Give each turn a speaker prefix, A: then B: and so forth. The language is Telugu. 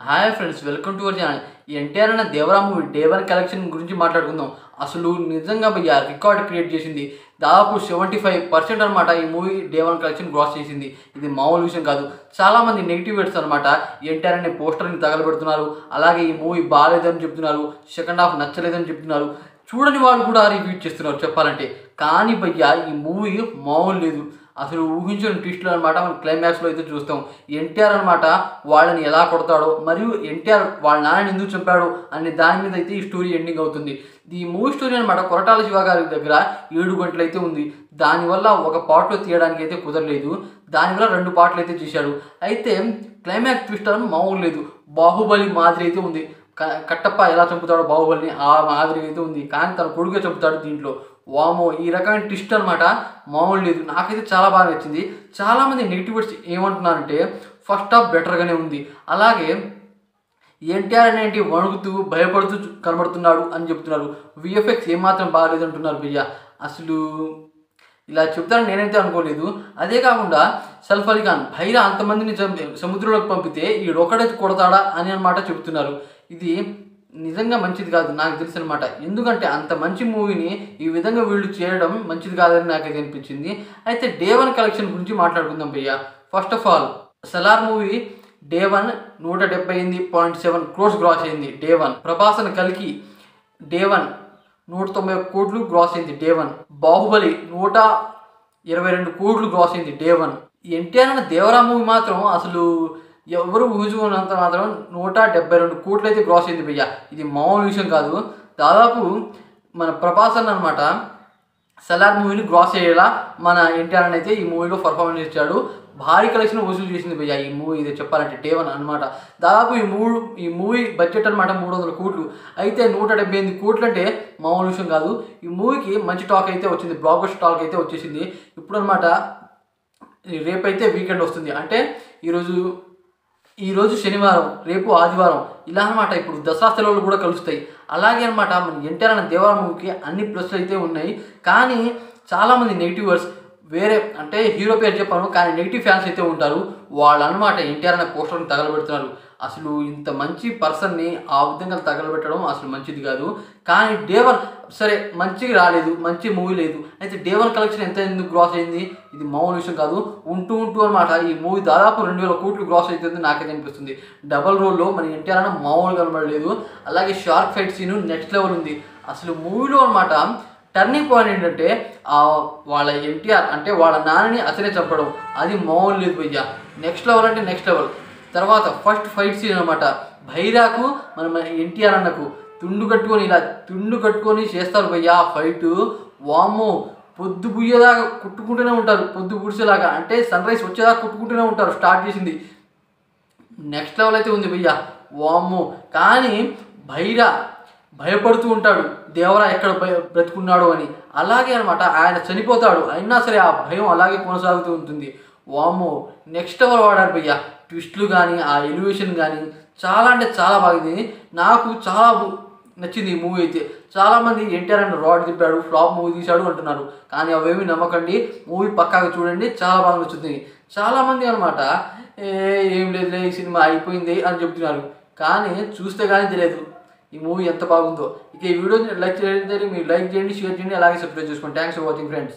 A: Hi friends, welcome to our channel. NTR అన్న దేవరా మూవీ డే 1 కలెక్షన్ గురించి మాట్లాడుకుందాం. అసలు నిజంగా భయ్య రికార్డ్ క్రియేట్ చేసింది. దాదాపు 75% అనమాట ఈ మూవీ డే 1 కలెక్షన్ గ్రాస్ చేసింది. ఇది మామూలు విషయం కాదు. చాలామంది నెగిటివ్ వర్డ్స్ అనమాట. ఎన్టీఆర్ అనే పోస్టర్ని తగలబెడుతున్నారు. అలాగే ఈ మూవీ బాగాలేదని చెప్తున్నారు, సెకండ్ హాఫ్ నచ్చలేదని చెప్తున్నారు. చూడని వాళ్ళు కూడా రివ్యూ చేస్తున్నారు చెప్పాలంటే. కానీ భయ్య ఈ మూవీ మామూలు లేదు. అసలు ఊహించిన ట్విస్టులు అనమాట మనం క్లైమాక్స్లో అయితే చూస్తాం. ఎన్టీఆర్ అనమాట వాళ్ళని ఎలా కొడతాడో, మరియు ఎన్టీఆర్ వాళ్ళ నాన్నని ఎందుకు చంపాడు అనే దాని మీద అయితే ఈ స్టోరీ ఎండింగ్ అవుతుంది. ఈ మూవీ స్టోరీ అనమాట కొరటాల శివ గారి దగ్గర 7 గంటలు అయితే ఉంది. దానివల్ల ఒక పార్ట్లో తీయడానికి అయితే కుదరలేదు. దానివల్ల 2 పార్ట్లు అయితే చేశాడు. అయితే క్లైమాక్స్ ట్విస్ట్ అని మామూలు లేదు. బాహుబలి మాదిరి అయితే ఉంది. కట్టప్ప ఎలా చంపుతాడో బాహుబలిని ఆ మాదిరి అయితే ఉంది. కానీ తన కొడుకే చంపుతాడు దీంట్లో. వామో, ఈ రకమైన ట్విస్ట్ అనమాట మామూలు లేదు. నాకైతే చాలా బాగా నచ్చింది. చాలామంది నెగిటివిటీస్ ఏమంటున్నారంటే ఫస్ట్ హాఫ్ బెటర్గానే ఉంది, అలాగే ఎన్టీఆర్ అనేటి వణుకుతూ భయపడుతూ కనబడుతున్నాడు అని చెప్తున్నారు. విఎఫ్ఎక్స్ ఏమాత్రం బాగాలేదు అంటున్నారు భయ్య. అసలు ఇలా చెప్తారని నేనైతే అనుకోలేదు. అదే కాకుండా సైఫ్ అలీ ఖాన్ భైరా అంతమందిని సముద్రంలోకి పంపితే ఈడొక్కడైతే కొడతాడా అని అనమాట చెబుతున్నారు. ఇది నిజంగా మంచిది కాదు నాకు తెలుసు అనమాట. ఎందుకంటే అంత మంచి మూవీని ఈ విధంగా వీళ్ళు చేయడం మంచిది కాదని నాకైతే అనిపించింది. అయితే డే 1 కలెక్షన్ గురించి మాట్లాడుకుందాం భయ్య. First of all Salaar movie day 1 178.7 crores gross అయింది డే 1. ప్రభాసన్ కలికి డే 1 191 కోట్లు గ్రాస్ అయింది డే 1. బాహుబలి 122 కోట్లు గ్రాస్ అయింది డే 1. ఎన్టీఆర్ అన్న దేవరా మూవీ మాత్రం అసలు ఎవరు ఊహించుకున్నంత మాత్రం 172 కోట్లు అయితే గ్రాస్ అయింది భయ్య. ఇది మామూలు విషయం కాదు. దాదాపు మన ప్రభాసన్ అనమాట సలార్ మూవీని గ్రాస్ అయ్యేలా మన ఎన్టీఆర్ అని అయితే ఈ మూవీలో పర్ఫార్మెన్స్ ఇచ్చాడు. భారీ కలెక్షన్ వసూలు చేసింది భయ్య ఈ మూవీ. ఇది చెప్పాలంటే డే 1 అనమాట. దాదాపు ఈ మూవీ బడ్జెట్ అనమాట 300 కోట్లు. అయితే 178 కోట్లు అంటే మామూలు విషయం కాదు. ఈ మూవీకి మంచి టాక్ అయితే వచ్చింది, బ్లాక్ బస్టర్ టాక్ అయితే వచ్చేసింది. ఇప్పుడు అనమాట రేపైతే వీకెండ్ వస్తుంది. అంటే ఈరోజు శనివారం, రేపు ఆదివారం, ఇలా అనమాట. ఇప్పుడు దసరా సెలవులు కూడా కలుస్తాయి. అలాగే అనమాట మన ఎన్టీఆర్ అనే దేవరా మూవీకి అన్ని ప్లస్లు అయితే ఉన్నాయి. కానీ చాలామంది నెగిటివర్స్ వేరే అంటే హీరో పేరు చెప్పాను కానీ నెగిటివ్ ఫ్యాన్స్ అయితే ఉంటారు. వాళ్ళు అనమాట ఎన్టీఆర్ అనే పోస్టర్ని తగలబెడుతున్నారు. అసలు ఇంత మంచి పర్సన్ని ఆ విధంగా తగలబెట్టడం అసలు మంచిది కాదు. కానీ డే 1 సరే మంచిగా రాలేదు, మంచి మూవీ లేదు. అయితే డే 1 కలెక్షన్ ఎందుకు గ్రాస్ అయింది? ఇది మామూలు విషయం కాదు. ఉంటూ అనమాట ఈ మూవీ దాదాపు 2000 కోట్లు గ్రాస్ అవుతుంది నాకైతే అనిపిస్తుంది. డబల్ రోల్లో మన ఎన్టీఆర్ అన్న మామూలుగా కనబడలేదు. అలాగే shark fight scene next level ఉంది. అసలు మూవీలో అనమాట టర్నింగ్ పాయింట్ ఏంటంటే వాళ్ళ ఎన్టీఆర్ అంటే వాళ్ళ నాన్నని అసలే చంపడం. అది మామూలు లేదు భయ్య. నెక్స్ట్ లెవెల్ అంటే నెక్స్ట్ లెవెల్. తర్వాత ఫస్ట్ ఫైట్ సీన్ అనమాట భైరాకు మన ఎన్టీఆర్ అన్నకు తుండు కట్టుకొని చేస్తారు భయ్య ఆ ఫైటు. వామ్మో, పొద్దు బుయ్యేదాకా కుట్టుకుంటూనే ఉంటారు. పొద్దు గుడిసేలాగా అంటే సన్ రైజ్ వచ్చేదాకా కుట్టుకుంటూనే ఉంటారు. స్టార్ట్ చేసింది నెక్స్ట్ లెవెల్ అయితే ఉంది భయ్య. వామ్మో, కానీ భయపడుతూ ఉంటాడు దేవరా ఎక్కడ బ్రతుకున్నాడు అని. అలాగే అనమాట ఆయన చనిపోతాడు, అయినా సరే ఆ భయం అలాగే కొనసాగుతూ ఉంటుంది. వామ్మో, నెక్స్ట్ లెవెల్ వాడారు భయ్య. ట్విస్ట్లు కానీ ఆ ఎలివేషన్ కానీ చాలా అంటే చాలా బాగుంది. నాకు చాలా నచ్చింది ఈ మూవీ అయితే. చాలామంది ఎన్టీఆర్ అని రాడ్ తిప్పాడు, ఫ్లాప్ మూవీ తీశాడు అంటున్నారు. కానీ అవేమీ నమ్మకండి, మూవీ పక్కాగా చూడండి, చాలా బాగా నచ్చుతుంది. చాలామంది అనమాట ఏం లేదులే ఈ సినిమా అయిపోయింది అని చెప్తున్నారు. కానీ చూస్తే కానీ తెలియదు ఈ మూవీ ఎంత బాగుందో. ఇక ఈ వీడియోని లైక్ చేయండి, మీరు లైక్ చేయండి, షేర్ చేయండి, అలాగే సబ్స్క్రైబ్ చేసుకోండి. Thanks for watching friends.